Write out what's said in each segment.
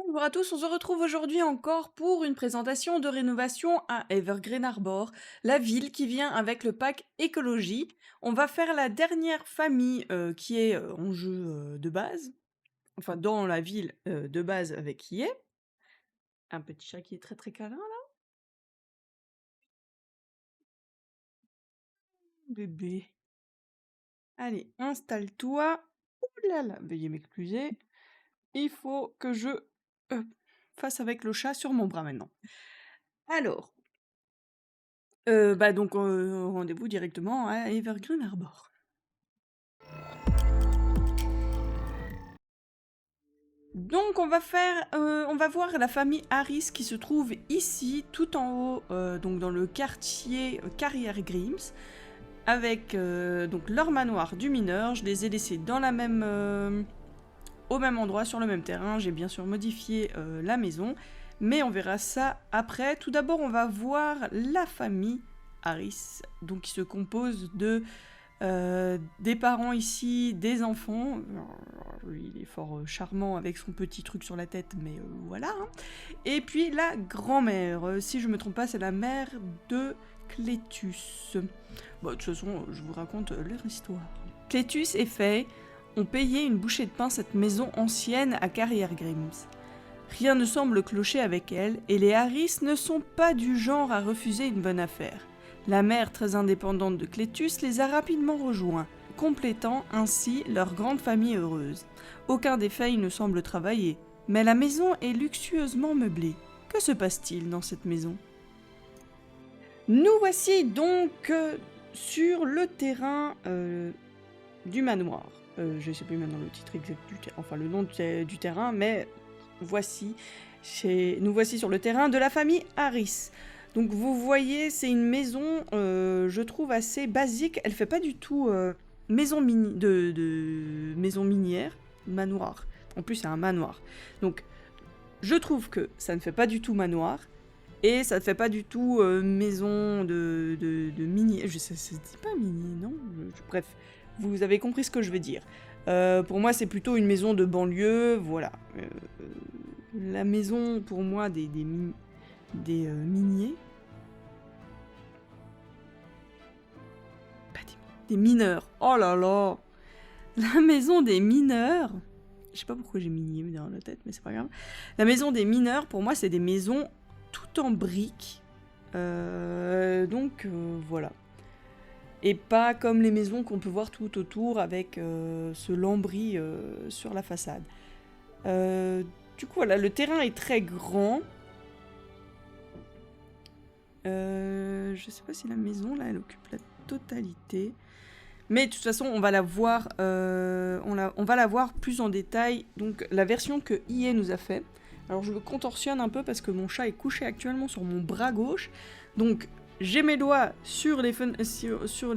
Bonjour à tous, on se retrouve aujourd'hui encore pour une présentation de rénovation à Evergreen Harbor, la ville qui vient avec le pack écologie. On va faire la dernière famille qui est en jeu de base, enfin dans la ville de base avec qui est. Un petit chat qui est très très câlin là, bébé. Allez, installe-toi. Ouh là là, veuillez m'excuser. Il faut que je euh, fasse avec le chat sur mon bras maintenant. Alors, donc rendez-vous directement à Evergreen Harbor. Donc on va voir la famille Harris qui se trouve ici, tout en haut, donc dans le quartier Carrière Grimes, avec donc leur manoir du mineur. Je les ai laissés dans la même, au même endroit, sur le même terrain. J'ai bien sûr modifié la maison, mais on verra ça après. Tout d'abord, on va voir la famille Harris, donc qui se compose de des parents ici, des enfants. Alors, lui, il est fort charmant avec son petit truc sur la tête, mais voilà. Hein. Et puis la grand-mère, si je me trompe pas, c'est la mère de Clétus. Bon, de toute façon, je vous raconte leur histoire. Clétus et Faye ont payé une bouchée de pain cette maison ancienne à Carrière Grimes. Rien ne semble clocher avec elle, et les Harris ne sont pas du genre à refuser une bonne affaire. La mère très indépendante de Clétus les a rapidement rejoints, complétant ainsi leur grande famille heureuse. Aucun des Faye ne semble travailler, mais la maison est luxueusement meublée. Que se passe-t-il dans cette maison? Nous voici donc sur le terrain du manoir. Je ne sais plus maintenant le titre exact du terrain, enfin le nom du terrain, mais voici, nous voici sur le terrain de la famille Harris. Donc vous voyez, c'est une maison, je trouve assez basique. Elle fait pas du tout maison maison minière, manoir. En plus, c'est un manoir. Donc, je trouve que ça ne fait pas du tout manoir et ça ne fait pas du tout maison de mini. Ça se dit pas mini, non. Bref, vous avez compris ce que je veux dire. Pour moi, c'est plutôt une maison de banlieue, voilà. La maison, pour moi, des miniers. Pas des mineurs. Oh là là. La maison des mineurs. Je sais pas pourquoi j'ai minier dans la tête, mais c'est pas grave. La maison des mineurs, pour moi, c'est des maisons tout en briques. Voilà. Et pas comme les maisons qu'on peut voir tout autour avec ce lambris sur la façade. Du coup, voilà, le terrain est très grand. Je sais pas si la maison, là, elle occupe la totalité. Mais de toute façon, on va la voir, on va la voir plus en détail. Donc, la version que EA nous a fait. Alors, je me contorsionne un peu parce que mon chat est couché actuellement sur mon bras gauche. Donc, j'ai mes doigts sur les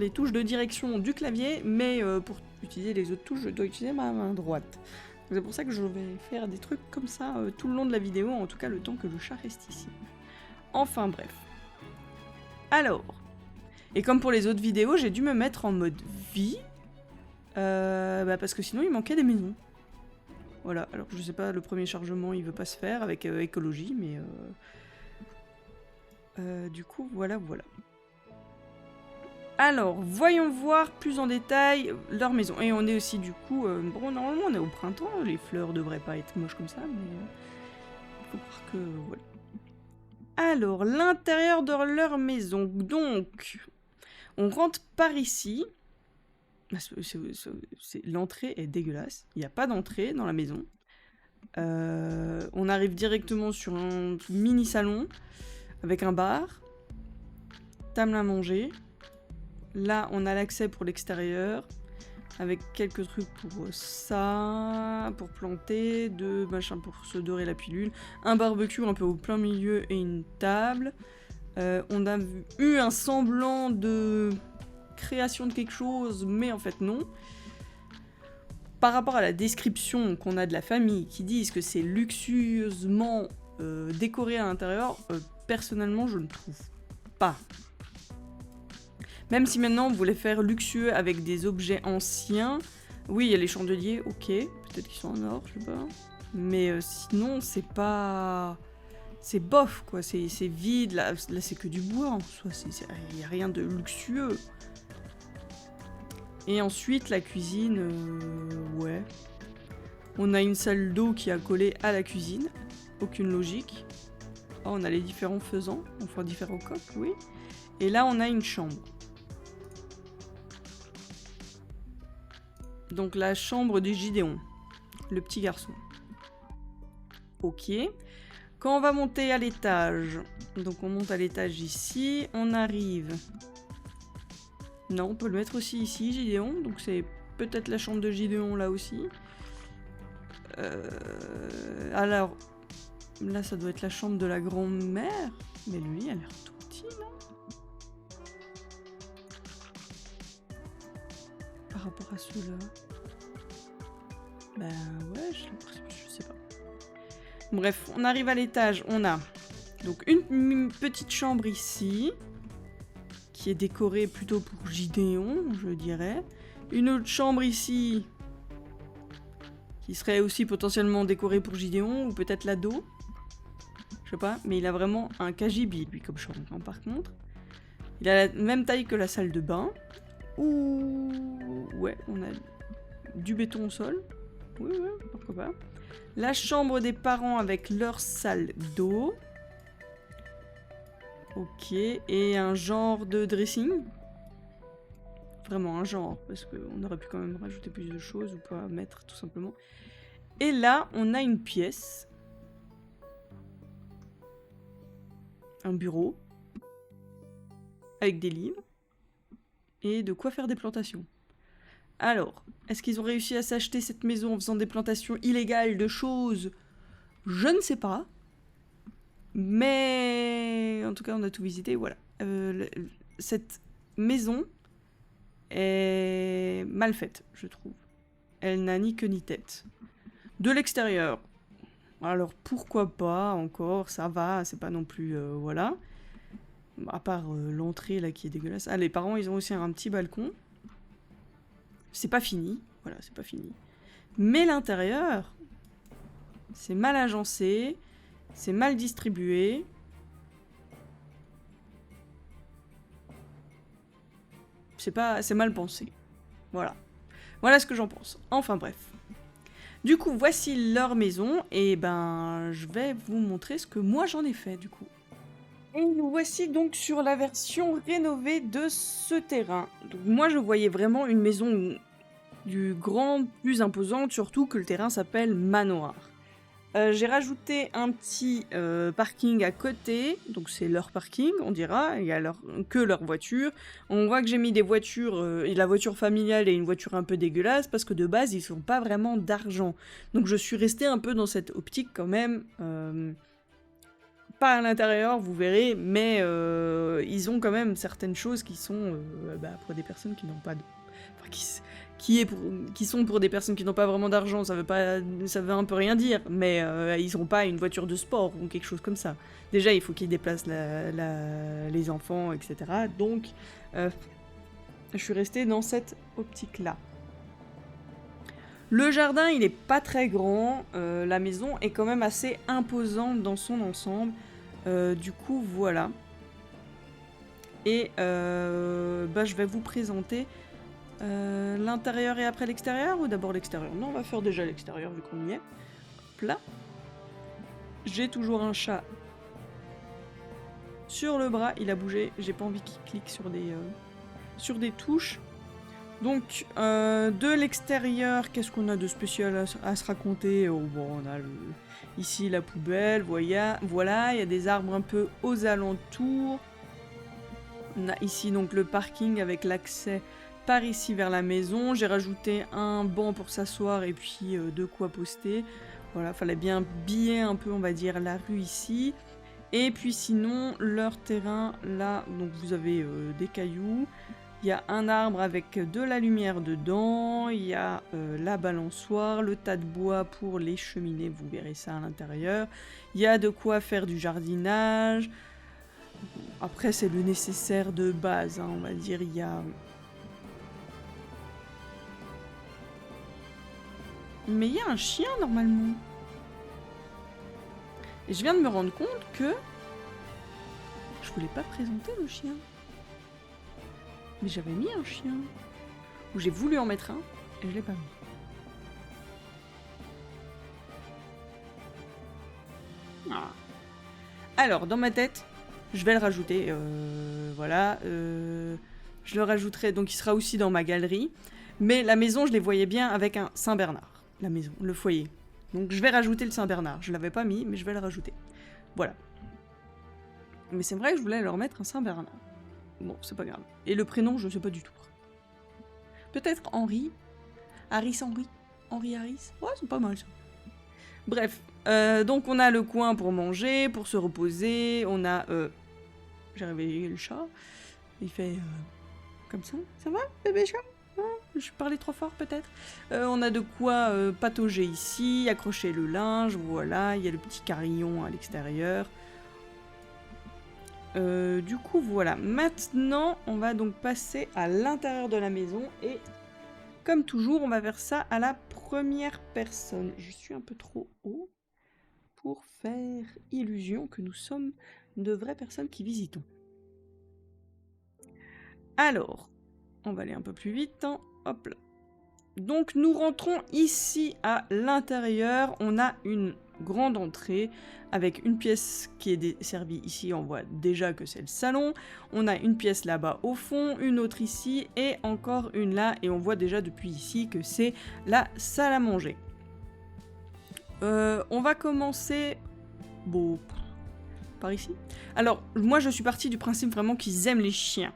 touches de direction du clavier, mais pour utiliser les autres touches, je dois utiliser ma main droite. C'est pour ça que je vais faire des trucs comme ça tout le long de la vidéo, en tout cas le temps que le chat reste ici. Enfin bref. Alors, et comme pour les autres vidéos, j'ai dû me mettre en mode vie, parce que sinon il manquait des maisons. Voilà, alors je sais pas, le premier chargement il veut pas se faire avec écologie, mais du coup voilà. Alors, voyons voir plus en détail leur maison. Et on est aussi du coup, bon normalement on est au printemps, les fleurs devraient pas être moches comme ça, mais il faut croire que voilà. Alors, l'intérieur de leur maison, donc, on rentre par ici. L'entrée est dégueulasse. Il n'y a pas d'entrée dans la maison. On arrive directement sur un mini salon avec un bar, table à manger. Là, on a l'accès pour l'extérieur avec quelques trucs pour ça, pour planter, deux machins pour se dorer la pilule, un barbecue un peu au plein milieu et une table. On a eu un semblant de création de quelque chose, mais en fait non. Par rapport à la description qu'on a de la famille, qui disent que c'est luxueusement décoré à l'intérieur, personnellement je ne trouve pas. Même si maintenant on voulait faire luxueux avec des objets anciens, oui il y a les chandeliers, ok, peut-être qu'ils sont en or, je sais pas. Mais sinon, c'est pas... C'est bof, quoi. C'est vide. Là c'est que du bois, en soi. Il n'y a rien de luxueux. Et ensuite, la cuisine... ouais. On a une salle d'eau qui est accolée à la cuisine. Aucune logique. Oh, on a les différents faisans. Enfin, différents coques, oui. Et là, on a une chambre. Donc, la chambre du Gideon. Le petit garçon. Ok. Quand on va monter à l'étage... Donc, on monte à l'étage ici. On arrive... Non, on peut le mettre aussi ici, Gideon. Donc, c'est peut-être la chambre de Gideon, là aussi. Alors... Là, ça doit être la chambre de la grand-mère. Mais le lit a l'air tout petit, non? Par rapport à ceux-là. Ben ouais, je sais pas. Bref, on arrive à l'étage. On a donc une petite chambre ici. Qui est décorée plutôt pour Gideon, je dirais. Une autre chambre ici. Qui serait aussi potentiellement décorée pour Gideon. Ou peut-être l'ado. Je sais pas, mais il a vraiment un cagibi, lui, comme chambre, hein, par contre. Il a la même taille que la salle de bain. Ouh... Ouais, on a du béton au sol. Oui, ouais, pourquoi pas. La chambre des parents avec leur salle d'eau. Ok, et un genre de dressing. Vraiment un genre, parce qu'on aurait pu quand même rajouter plus de choses ou pas mettre, tout simplement. Et là, on a une pièce. Un bureau avec des livres et de quoi faire des plantations. Alors, est-ce qu'ils ont réussi à s'acheter cette maison en faisant des plantations illégales de choses? Je ne sais pas. Mais en tout cas, on a tout visité, voilà. Cette maison est mal faite, je trouve. Elle n'a ni queue ni tête. De l'extérieur, alors pourquoi pas encore, ça va, c'est pas non plus... voilà. À part l'entrée là qui est dégueulasse. Ah, les parents, ils ont aussi un petit balcon. C'est pas fini, voilà, c'est pas fini. Mais l'intérieur, c'est mal agencé, c'est mal distribué. C'est mal pensé. Voilà. Voilà ce que j'en pense. Enfin bref. Du coup, voici leur maison, et ben, je vais vous montrer ce que moi j'en ai fait, du coup. Et nous voici donc sur la version rénovée de ce terrain. Donc moi, je voyais vraiment une maison du grand, plus imposante, surtout que le terrain s'appelle manoir. J'ai rajouté un petit parking à côté, donc c'est leur parking, on dira, il y a que leur voiture. On voit que j'ai mis des voitures, et la voiture familiale et une voiture un peu dégueulasse, parce que de base, ils n'ont pas vraiment d'argent. Donc je suis restée un peu dans cette optique quand même, pas à l'intérieur, vous verrez, mais ils ont quand même certaines choses qui sont pour des personnes qui n'ont pas de... Enfin, qui sont pour des personnes qui n'ont pas vraiment d'argent, ça veut un peu rien dire, mais ils n'ont pas une voiture de sport ou quelque chose comme ça. Déjà, il faut qu'ils déplacent les enfants, etc. Donc, je suis restée dans cette optique-là. Le jardin, il est pas très grand, la maison est quand même assez imposante dans son ensemble. Du coup, voilà. Et je vais vous présenter l'intérieur et après l'extérieur, ou d'abord l'extérieur? Non, on va faire déjà l'extérieur vu qu'on y est. Hop là. J'ai toujours un chat sur le bras, il a bougé, j'ai pas envie qu'il clique sur des touches. Donc, de l'extérieur, qu'est-ce qu'on a de spécial à se raconter? Oh, bon, on a ici la poubelle, voilà, il y a des arbres un peu aux alentours. On a ici donc le parking avec l'accès par ici vers la maison. J'ai rajouté un banc pour s'asseoir et puis de quoi poster. Voilà, fallait bien biller un peu, on va dire, la rue ici. Et puis sinon, leur terrain, là, donc vous avez des cailloux. Il y a un arbre avec de la lumière dedans. Il y a la balançoire, le tas de bois pour les cheminées, vous verrez ça à l'intérieur. Il y a de quoi faire du jardinage. Après, c'est le nécessaire de base, hein, on va dire. Il y a... Mais il y a un chien, normalement. Et je viens de me rendre compte que je voulais pas présenter le chien. Mais j'avais mis un chien. Ou j'ai voulu en mettre un et je l'ai pas mis. Ah. Alors, dans ma tête, je vais le rajouter. Voilà. Je le rajouterai, donc il sera aussi dans ma galerie. Mais la maison, je les voyais bien avec un Saint-Bernard. La maison, le foyer. Donc je vais rajouter le Saint-Bernard. Je l'avais pas mis, mais je vais le rajouter. Voilà. Mais c'est vrai que je voulais leur mettre un Saint-Bernard. Bon, c'est pas grave. Et le prénom, je sais pas du tout. Peut-être Henri. Harris Henri. Henri Harris. Ouais, c'est pas mal ça. Bref. Donc on a le coin pour manger, pour se reposer. On a... J'ai réveillé le chat. Il fait... comme ça. Ça va, bébé chat? Je parlais trop fort peut-être. On a de quoi patauger ici, accrocher le linge, voilà, il y a le petit carillon à l'extérieur. Du coup voilà, maintenant on va donc passer à l'intérieur de la maison et comme toujours on va faire ça à la première personne. Je suis un peu trop haut pour faire illusion que nous sommes de vraies personnes qui visitons. Alors, on va aller un peu plus vite, hein. Hop là. Donc nous rentrons ici à l'intérieur, on a une grande entrée avec une pièce qui est servie ici, on voit déjà que c'est le salon, on a une pièce là-bas au fond, une autre ici et encore une là et on voit déjà depuis ici que c'est la salle à manger. On va commencer bon, par ici. Alors moi je suis partie du principe vraiment qu'ils aiment les chiens.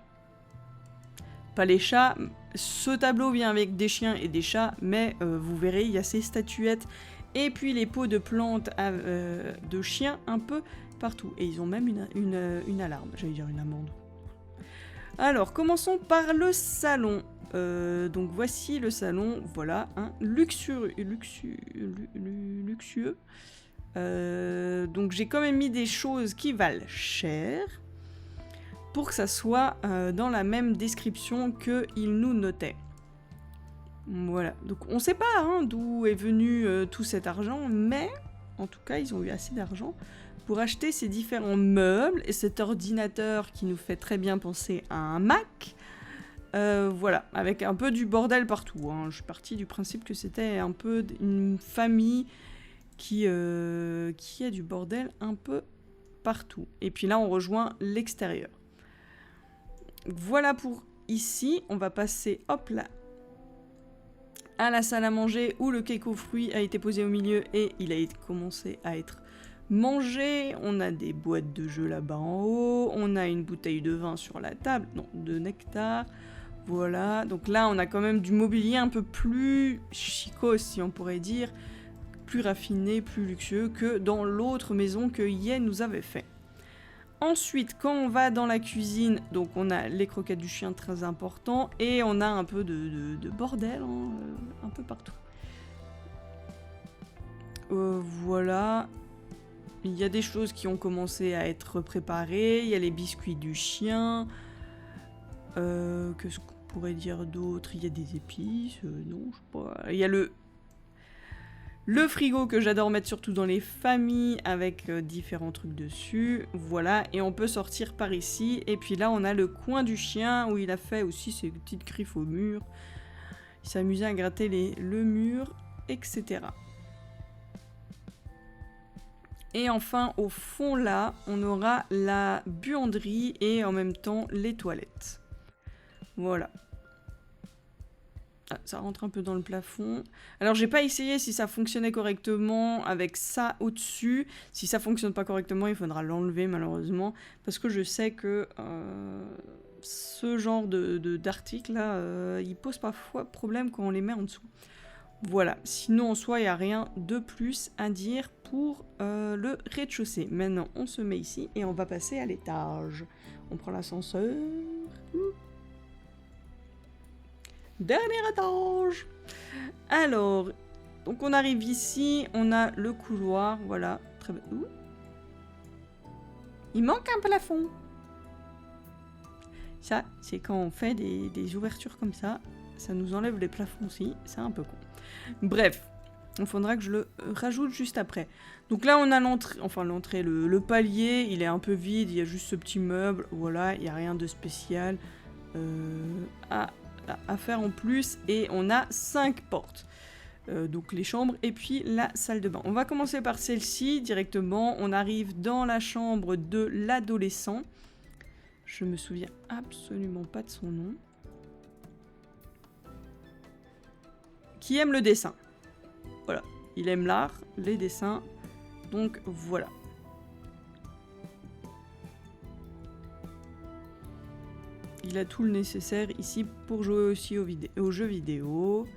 Pas les chats. Ce tableau vient avec des chiens et des chats, mais vous verrez, il y a ces statuettes et puis les pots de plantes de chiens un peu partout. Et ils ont même une alarme, j'allais dire une amende. Alors, commençons par le salon. Donc voici le salon, voilà, un luxueux. Donc j'ai quand même mis des choses qui valent cher. Pour que ça soit dans la même description qu'il nous notait. Voilà, donc on sait pas hein, d'où est venu tout cet argent, mais en tout cas ils ont eu assez d'argent pour acheter ces différents meubles et cet ordinateur qui nous fait très bien penser à un Mac. Voilà, avec un peu du bordel partout. Hein. Je suis partie du principe que c'était un peu une famille qui a du bordel un peu partout. Et puis là on rejoint l'extérieur. Voilà pour ici, on va passer, hop là, à la salle à manger où le cake aux fruits a été posé au milieu et il a commencé à être mangé. On a des boîtes de jeux là-bas en haut, on a une bouteille de vin sur la table, non, de nectar, voilà. Donc là, on a quand même du mobilier un peu plus chicos, si on pourrait dire, plus raffiné, plus luxueux que dans l'autre maison que Yen nous avait fait. Ensuite, quand on va dans la cuisine, donc on a les croquettes du chien très important et on a un peu de bordel, hein, un peu partout. Voilà. Il y a des choses qui ont commencé à être préparées. Il y a les biscuits du chien. Qu'est-ce qu'on pourrait dire d'autre? Il y a des épices. Non, je sais pas. Il y a le frigo que j'adore mettre surtout dans les familles avec différents trucs dessus. Voilà, et on peut sortir par ici. Et puis là, on a le coin du chien où il a fait aussi ses petites griffes au mur. Il s'amusait à gratter le mur, etc. Et enfin, au fond là, on aura la buanderie et en même temps les toilettes. Voilà. Ah, ça rentre un peu dans le plafond. Alors j'ai pas essayé si ça fonctionnait correctement avec ça au-dessus. Si ça fonctionne pas correctement, il faudra l'enlever malheureusement. Parce que je sais que ce genre d'articles là, il pose parfois problème quand on les met en dessous. Voilà, sinon en soi il n'y a rien de plus à dire pour le rez-de-chaussée. Maintenant on se met ici et on va passer à l'étage. On prend l'ascenseur. Dernier étage. Alors, donc on arrive ici, on a le couloir, voilà. Très bien. Il manque un plafond. Ça, c'est quand on fait des ouvertures comme ça, ça nous enlève les plafonds aussi, c'est un peu con. Bref, Il faudra que je le rajoute juste après. Donc là, on a l'entrée, enfin l'entrée, le palier, il est un peu vide, il y a juste ce petit meuble, voilà, il n'y a rien de spécial à faire en plus. Et on a 5 portes. Donc les chambres et puis la salle de bain. On va commencer par celle-ci directement. On arrive dans la chambre de l'adolescent. Je me souviens absolument pas de son nom. Qui aime le dessin. Voilà. Il aime l'art, les dessins. Donc voilà. Il a tout le nécessaire ici pour jouer aussi aux jeux vidéo,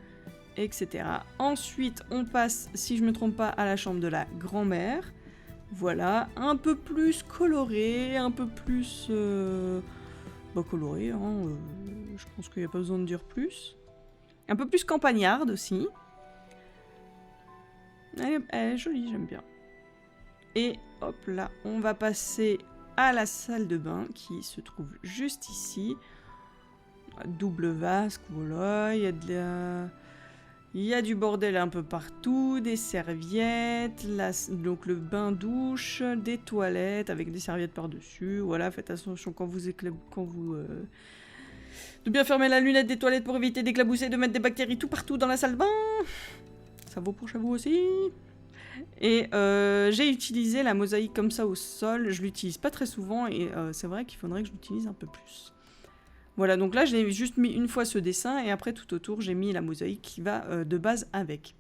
etc. Ensuite, on passe, si je ne me trompe pas, à la chambre de la grand-mère. Voilà, un peu plus coloré, un peu plus... coloré, hein, je pense qu'il n'y a pas besoin de dire plus. Un peu plus campagnarde aussi. Elle est jolie, j'aime bien. Et hop là, on va passer à la salle de bain qui se trouve juste ici. Double vasque, voilà, il y a du bordel un peu partout, des serviettes, donc le bain-douche, des toilettes avec des serviettes par-dessus. Voilà, faites attention quand vous de bien fermer la lunette des toilettes pour éviter d'éclabousser, de mettre des bactéries tout partout dans la salle de bain. Ça vaut pour chez vous aussi. Et j'ai utilisé la mosaïque comme ça au sol. Je l'utilise pas très souvent et c'est vrai qu'il faudrait que je l'utilise un peu plus. Voilà, donc là j'ai juste mis une fois ce dessin et après tout autour j'ai mis la mosaïque qui va de base avec.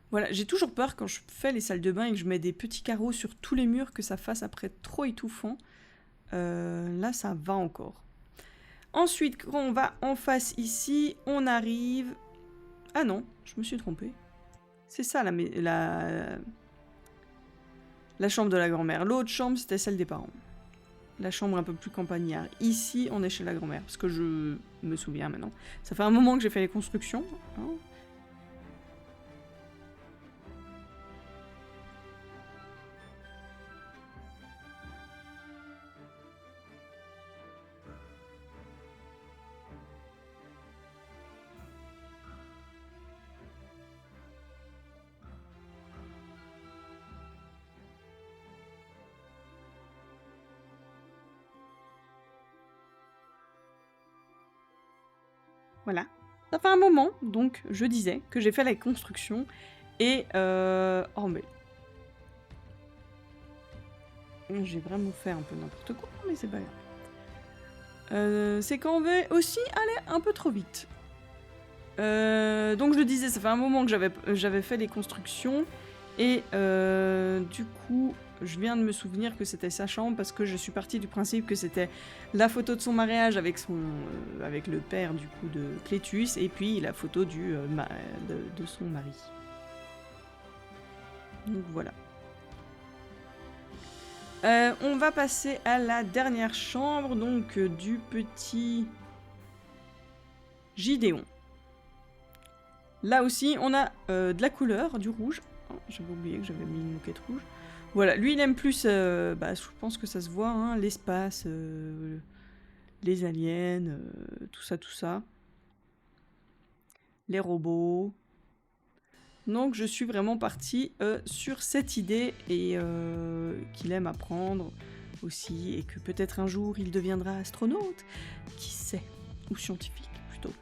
Voilà, j'ai toujours peur quand je fais les salles de bain et que je mets des petits carreaux sur tous les murs que ça fasse après trop étouffant. Là ça va encore. Ensuite, quand on va en face ici, on arrive... Ah non, je me suis trompée. C'est ça la chambre de la grand-mère. L'autre chambre c'était celle des parents. La chambre un peu plus campagnard. Ici, on est chez la grand-mère, parce que je me souviens maintenant. Ça fait un moment que j'ai fait les constructions. Hein. Voilà. Ça fait un moment, donc, je disais, que j'ai fait la construction. Et, oh mais... J'ai vraiment fait un peu n'importe quoi, mais c'est pas grave. C'est qu'on veut aussi aller un peu trop vite. Donc je disais, ça fait un moment que j'avais fait les constructions. Et du coup, je viens de me souvenir que c'était sa chambre parce que je suis partie du principe que c'était la photo de son mariage avec le père du coup de Clétus et puis la photo de son mari. Donc voilà. On va passer à la dernière chambre, donc du petit Gideon. Là aussi, on a de la couleur, du rouge. Oh, j'avais oublié que j'avais mis une moquette rouge. Voilà, lui il aime plus, je pense que ça se voit, hein, l'espace, les aliens, tout ça. Les robots. Donc je suis vraiment partie sur cette idée et qu'il aime apprendre aussi et que peut-être un jour il deviendra astronaute, qui sait, ou scientifique plutôt.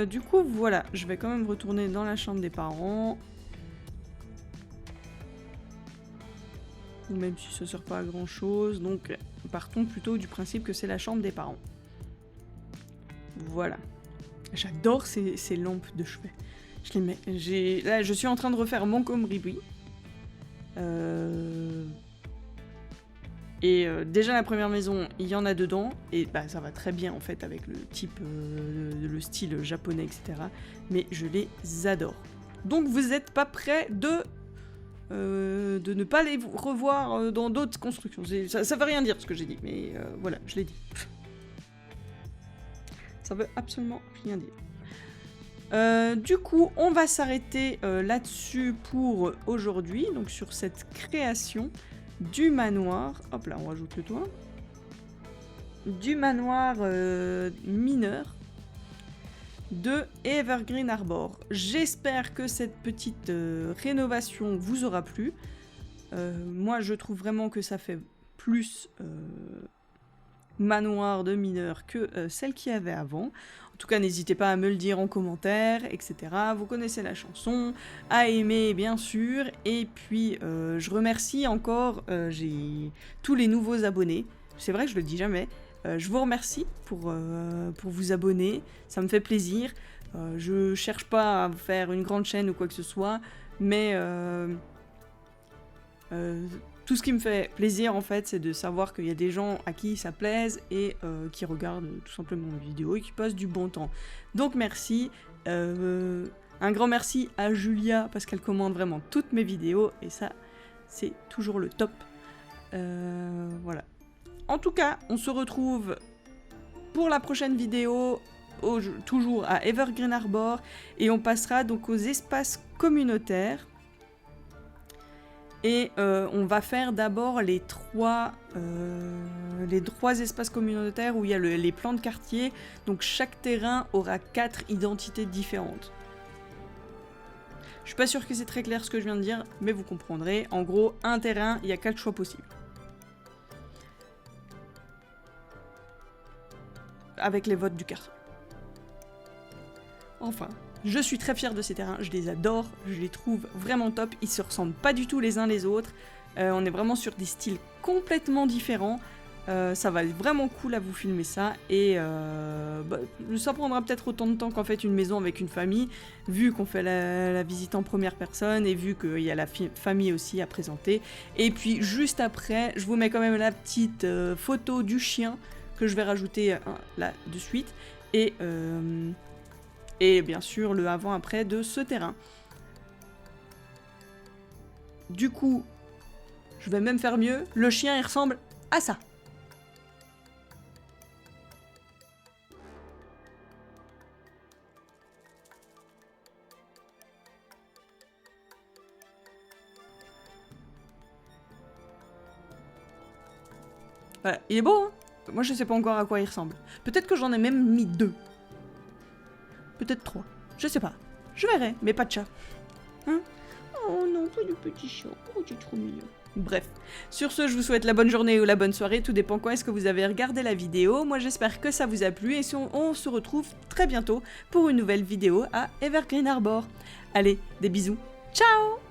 Du coup voilà, je vais quand même retourner dans la chambre des parents. Même si ça sert pas à grand chose, donc partons plutôt du principe que c'est la chambre des parents. Voilà. J'adore ces lampes de chevet. Je les mets. Là, je suis en train de refaire Montgomery. Déjà la première maison, il y en a dedans et ça va très bien en fait avec le type, le style japonais, etc. Mais je les adore. Donc vous n'êtes pas prêts de ne pas les revoir dans d'autres constructions. Ça veut rien dire ce que j'ai dit, mais voilà, je l'ai dit. Ça veut absolument rien dire. Du coup, on va s'arrêter là-dessus pour aujourd'hui, donc sur cette création du manoir. Hop là, on rajoute le toit. Du manoir mineur de Evergreen Arbor. J'espère que cette petite rénovation vous aura plu. Moi, je trouve vraiment que ça fait plus manoir de mineur que celle qu'il y avait avant. En tout cas, n'hésitez pas à me le dire en commentaire, etc. Vous connaissez la chanson, à aimer bien sûr. Et puis, je remercie encore tous les nouveaux abonnés. C'est vrai que je le dis jamais. Je vous remercie pour vous abonner, ça me fait plaisir. Je cherche pas à faire une grande chaîne ou quoi que ce soit, mais tout ce qui me fait plaisir en fait, c'est de savoir qu'il y a des gens à qui ça plaise et qui regardent tout simplement mes vidéos et qui passent du bon temps. Donc merci, un grand merci à Julia parce qu'elle commande vraiment toutes mes vidéos et ça, c'est toujours le top. Voilà. En tout cas, on se retrouve pour la prochaine vidéo, toujours à Evergreen Arbor, et on passera donc aux espaces communautaires. Et on va faire d'abord les trois espaces communautaires où il y a les plans de quartier. Donc chaque terrain aura 4 identités différentes. Je suis pas sûre que c'est très clair ce que je viens de dire, mais vous comprendrez. En gros, un terrain, il y a 4 choix possibles. Avec les votes du quartier. Enfin, je suis très fière de ces terrains, je les adore, je les trouve vraiment top, ils se ressemblent pas du tout les uns les autres, on est vraiment sur des styles complètement différents, ça va être vraiment cool à vous filmer ça, et ça prendra peut-être autant de temps qu'en fait une maison avec une famille, vu qu'on fait la visite en première personne, et vu qu'il y a la famille aussi à présenter, et puis juste après, je vous mets quand même la petite photo du chien, que je vais rajouter là de suite, et bien sûr le avant-après de ce terrain. Du coup, je vais même faire mieux, le chien il ressemble à ça. Voilà, il est beau, hein? Moi je sais pas encore à quoi il ressemble. Peut-être que j'en ai même mis 2. Peut-être 3. Je sais pas. Je verrai, mais pas de chat. Hein? Oh non, pas de petit chat. Oh, tu es trop mignon. Bref. Sur ce, je vous souhaite la bonne journée ou la bonne soirée. Tout dépend quand est-ce que vous avez regardé la vidéo. Moi j'espère que ça vous a plu. Et on se retrouve très bientôt pour une nouvelle vidéo à Evergreen Arbor. Allez, des bisous. Ciao!